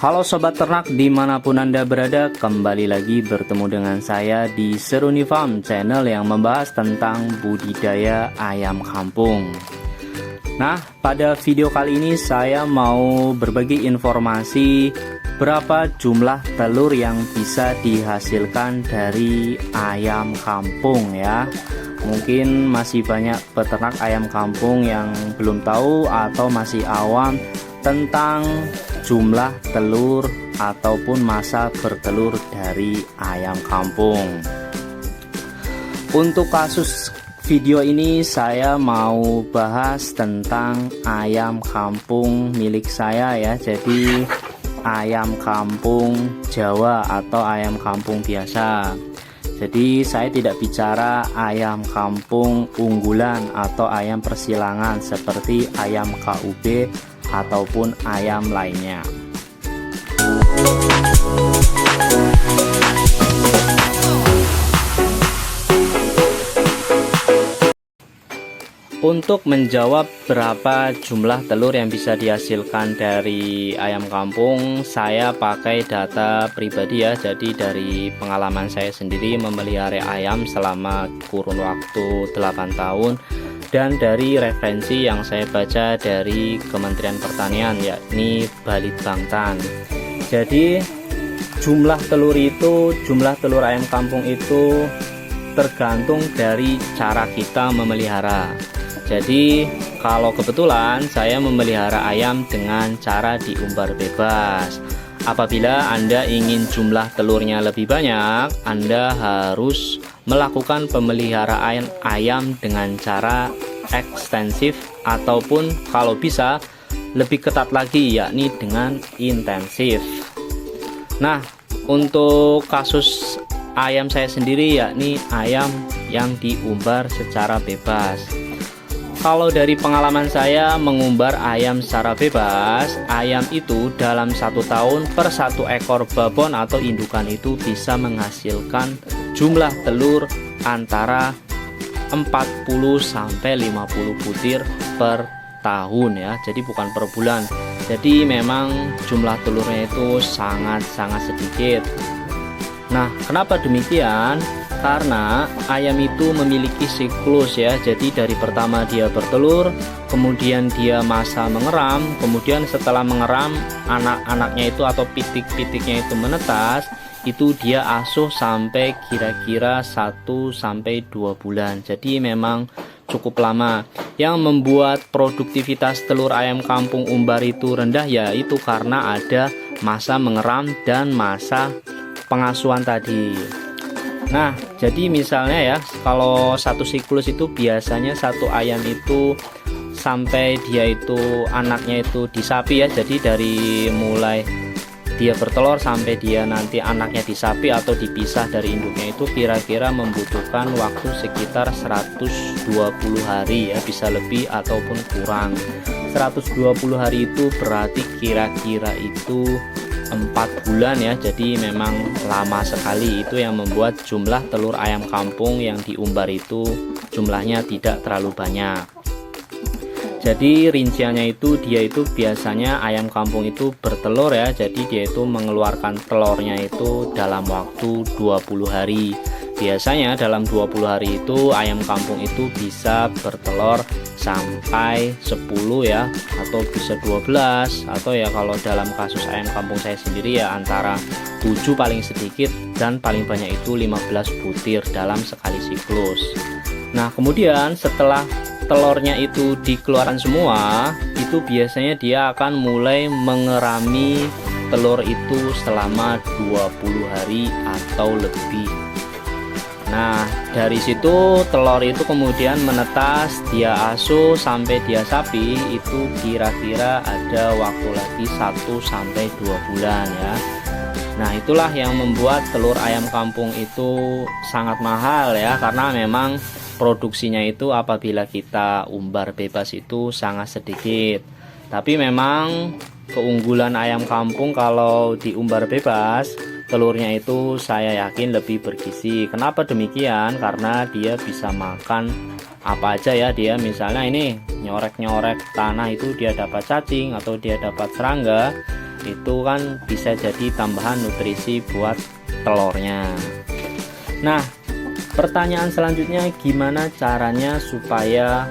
Halo sobat ternak dimanapun Anda berada, kembali lagi bertemu dengan saya di Seruni Farm, channel yang membahas tentang budidaya ayam kampung. Nah, pada video kali ini saya mau berbagi informasi berapa jumlah telur yang bisa dihasilkan dari ayam kampung ya. Mungkin masih banyak peternak ayam kampung yang belum tahu atau masih awam tentang jumlah telur ataupun masa bertelur dari ayam kampung. Untuk kasus video ini saya mau bahas tentang ayam kampung milik saya ya. Jadi ayam kampung Jawa atau ayam kampung biasa. Jadi saya tidak bicara ayam kampung unggulan atau ayam persilangan seperti ayam KUB ataupun ayam lainnya. Untuk menjawab berapa jumlah telur yang bisa dihasilkan dari ayam kampung, saya pakai data pribadi ya. Jadi dari pengalaman saya sendiri memelihara ayam selama kurun waktu 8 tahun dan dari referensi yang saya baca dari Kementerian Pertanian, yakni Balitbangtan. Jadi jumlah telur ayam kampung itu tergantung dari cara kita memelihara. Jadi kalau kebetulan saya memelihara ayam dengan cara diumbar bebas. Apabila Anda ingin jumlah telurnya lebih banyak, Anda harus melakukan pemeliharaan ayam dengan cara ekstensif ataupun kalau bisa lebih ketat lagi, yakni dengan intensif. Nah, untuk kasus ayam saya sendiri yakni ayam yang diumbar secara bebas. Kalau dari pengalaman saya mengumbar ayam secara bebas, ayam itu dalam 1 tahun per 1 ekor babon atau indukan itu bisa menghasilkan jumlah telur antara 40 sampai 50 butir per tahun ya. Jadi bukan per bulan. Jadi memang jumlah telurnya itu sangat-sangat sedikit. Nah, kenapa demikian? Karena ayam itu memiliki siklus ya. Jadi dari pertama dia bertelur, kemudian dia masa mengeram, kemudian setelah mengeram anak-anaknya itu atau pitik-pitiknya itu menetas, itu dia asuh sampai kira-kira 1 sampai 2 bulan. Jadi memang cukup lama. Yang membuat produktivitas telur ayam kampung umbar itu rendah yaitu karena ada masa mengeram dan masa pengasuhan tadi. Nah, jadi misalnya ya, kalau satu siklus itu biasanya satu ayam itu sampai dia itu anaknya itu disapi ya. Jadi dari mulai dia bertelur sampai dia nanti anaknya disapi atau dipisah dari induknya itu kira-kira membutuhkan waktu sekitar 120 hari ya, bisa lebih ataupun kurang. 120 hari itu berarti kira-kira itu 4 bulan ya. Jadi memang lama sekali. Itu yang membuat jumlah telur ayam kampung yang diumbar itu jumlahnya tidak terlalu banyak. Jadi rinciannya itu dia itu biasanya ayam kampung itu bertelur ya. Jadi dia itu mengeluarkan telurnya itu dalam waktu 20 hari. Biasanya dalam 20 hari itu ayam kampung itu bisa bertelur sampai 10 ya, atau bisa 12, atau ya kalau dalam kasus ayam kampung saya sendiri ya antara 7 paling sedikit dan paling banyak itu 15 butir dalam sekali siklus. Nah, kemudian setelah telurnya itu dikeluarkan semua, itu biasanya dia akan mulai mengerami telur itu selama 20 hari atau lebih. Nah, dari situ telur itu kemudian menetas, dia asuh sampai dia sapi itu kira-kira ada waktu lagi 1 sampai 2 bulan ya. Nah, itulah yang membuat telur ayam kampung itu sangat mahal ya, karena memang produksinya itu apabila kita umbar bebas itu sangat sedikit. Tapi memang keunggulan ayam kampung kalau diumbar bebas, telurnya itu saya yakin lebih bergizi. Kenapa demikian? Karena dia bisa makan apa aja ya. Dia misalnya ini nyorek-nyorek tanah itu dia dapat cacing atau dia dapat serangga. itu kan bisa jadi tambahan nutrisi buat telurnya. Nah, pertanyaan selanjutnya, gimana caranya supaya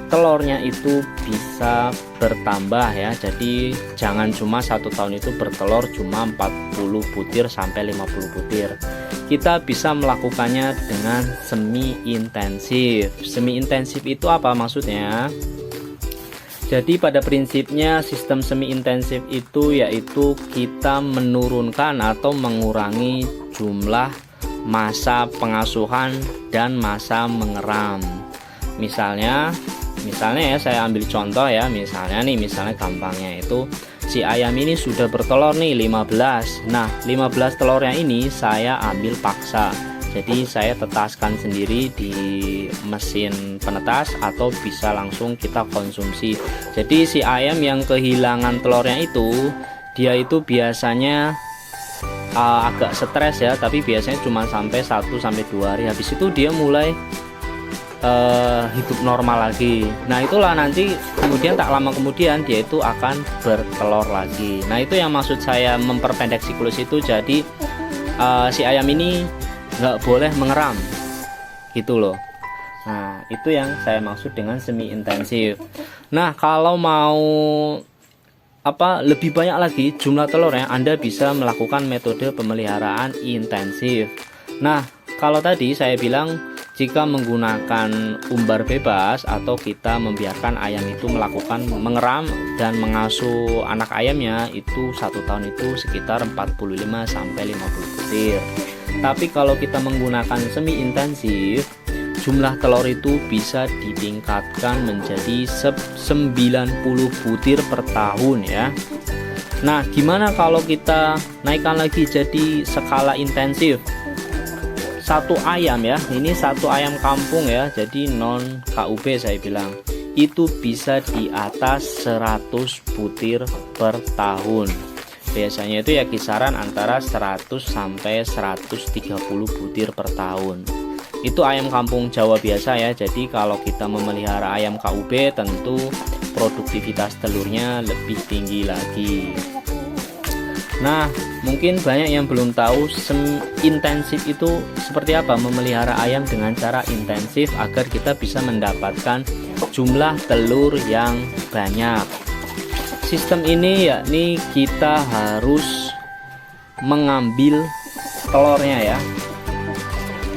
telurnya itu bisa bertambah ya? Jadi jangan cuma 1 tahun itu bertelur cuma 40 butir sampai 50 butir. Kita bisa melakukannya dengan semi intensif. Semi intensif itu apa maksudnya? Jadi pada prinsipnya sistem semi intensif itu yaitu kita menurunkan atau mengurangi jumlah masa pengasuhan dan masa mengeram. Misalnya ya, saya ambil contoh ya, misalnya gampangnya itu si ayam ini sudah bertelur nih 15. Nah, 15 telurnya ini saya ambil paksa. Jadi saya tetaskan sendiri di mesin penetas atau bisa langsung kita konsumsi. Jadi si ayam yang kehilangan telurnya itu, dia itu biasanya agak stres ya, tapi biasanya cuma sampai 1-2 hari. Habis itu dia mulai hidup normal lagi. Nah, itulah nanti kemudian tak lama kemudian dia itu akan bertelur lagi. Nah, itu yang maksud saya memperpendek siklus itu. Jadi si ayam ini nggak boleh mengeram gitu loh. Nah, itu yang saya maksud dengan semi intensif. Nah, kalau mau lebih banyak lagi jumlah telurnya, Anda bisa melakukan metode pemeliharaan intensif. Nah, kalau tadi saya bilang jika menggunakan umbar bebas atau kita membiarkan ayam itu melakukan mengeram dan mengasuh anak ayamnya, itu 1 tahun itu sekitar 45 sampai 50 butir. Tapi kalau kita menggunakan semi intensif, jumlah telur itu bisa ditingkatkan menjadi 90 butir per tahun ya. Nah, gimana kalau kita naikkan lagi jadi skala intensif? 1 ayam ya, ini 1 ayam kampung ya, jadi non KUB saya bilang, itu bisa di atas 100 butir per tahun. Biasanya itu ya kisaran antara 100 sampai 130 butir per tahun. Itu ayam kampung Jawa biasa ya. Jadi kalau kita memelihara ayam KUB, tentu produktivitas telurnya lebih tinggi lagi. Nah, mungkin banyak yang belum tahu intensif itu seperti apa, memelihara ayam dengan cara intensif agar kita bisa mendapatkan jumlah telur yang banyak. Sistem ini yakni kita harus mengambil telurnya ya.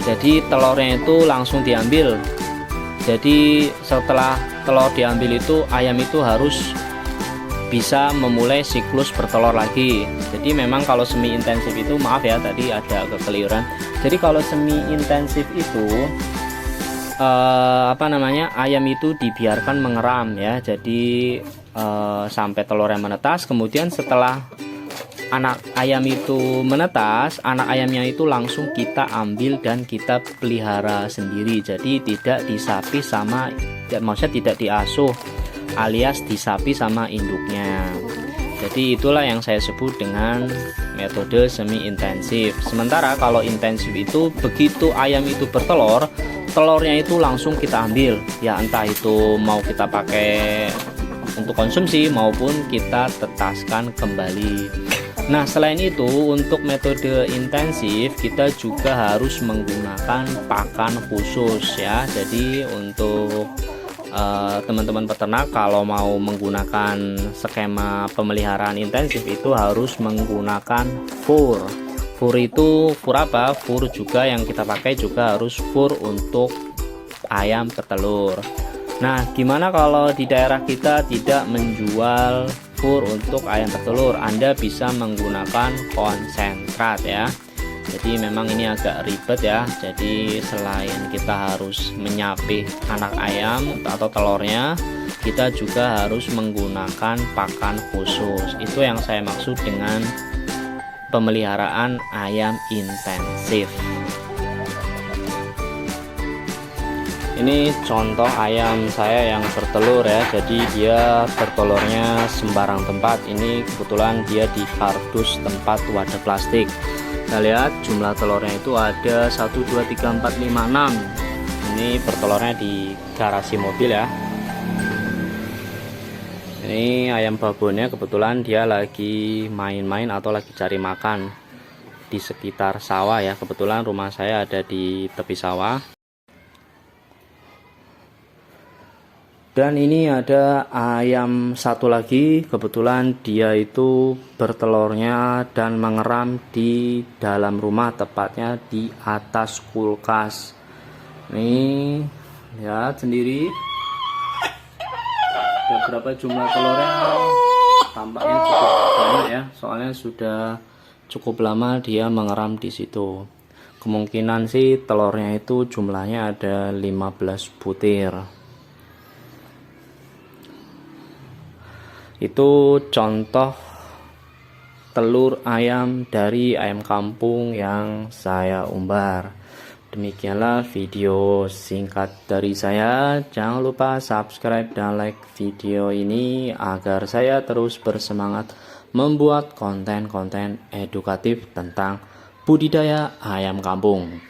Jadi telurnya itu langsung diambil. Jadi setelah telur diambil itu, ayam itu harus bisa memulai siklus bertelur lagi. Jadi memang kalau semi intensif itu, maaf ya tadi ada kekeliruan. Jadi kalau semi intensif itu ayam itu dibiarkan mengeram ya. Jadi sampai telurnya menetas, kemudian setelah anak ayam itu menetas, anak ayamnya itu langsung kita ambil dan kita pelihara sendiri. Jadi tidak disapi sama, maksudnya tidak diasuh alias disapi sama induknya. Jadi itulah yang saya sebut dengan metode semi intensif. Sementara kalau intensif itu begitu ayam itu bertelur, telurnya itu langsung kita ambil ya, entah itu mau kita pakai untuk konsumsi maupun kita tetaskan kembali. Nah, selain itu untuk metode intensif kita juga harus menggunakan pakan khusus ya. Jadi untuk teman-teman peternak kalau mau menggunakan skema pemeliharaan intensif itu harus menggunakan fur. Fur itu fur apa? Fur juga yang kita pakai juga harus fur untuk ayam petelur. Nah, gimana kalau di daerah kita tidak menjual fur untuk ayam petelur? Anda bisa menggunakan konsentrat ya. Jadi memang ini agak ribet ya. Jadi selain kita harus menyapih anak ayam atau telurnya, kita juga harus menggunakan pakan khusus. Itu yang saya maksud dengan pemeliharaan ayam intensif. Ini contoh ayam saya yang bertelur ya. Jadi dia bertelurnya sembarang tempat. Ini kebetulan dia di kardus tempat wadah plastik. Kita lihat jumlah telurnya itu ada 1, 2, 3, 4, 5, 6. Ini bertelurnya di garasi mobil ya. Ini ayam babonnya kebetulan dia lagi main-main atau lagi cari makan di sekitar sawah ya. Kebetulan rumah saya ada di tepi sawah. Dan ini ada ayam satu lagi, kebetulan dia itu bertelurnya dan mengeram di dalam rumah, tepatnya di atas kulkas. Nih, lihat sendiri. Ada berapa jumlah telurnya? Tampaknya cukup banyak ya, soalnya sudah cukup lama dia mengeram di situ. Kemungkinan sih telurnya itu jumlahnya ada 15 butir. Itu contoh telur ayam dari ayam kampung yang saya umbar. Demikianlah video singkat dari saya. Jangan lupa subscribe dan like video ini agar saya terus bersemangat membuat konten-konten edukatif tentang budidaya ayam kampung.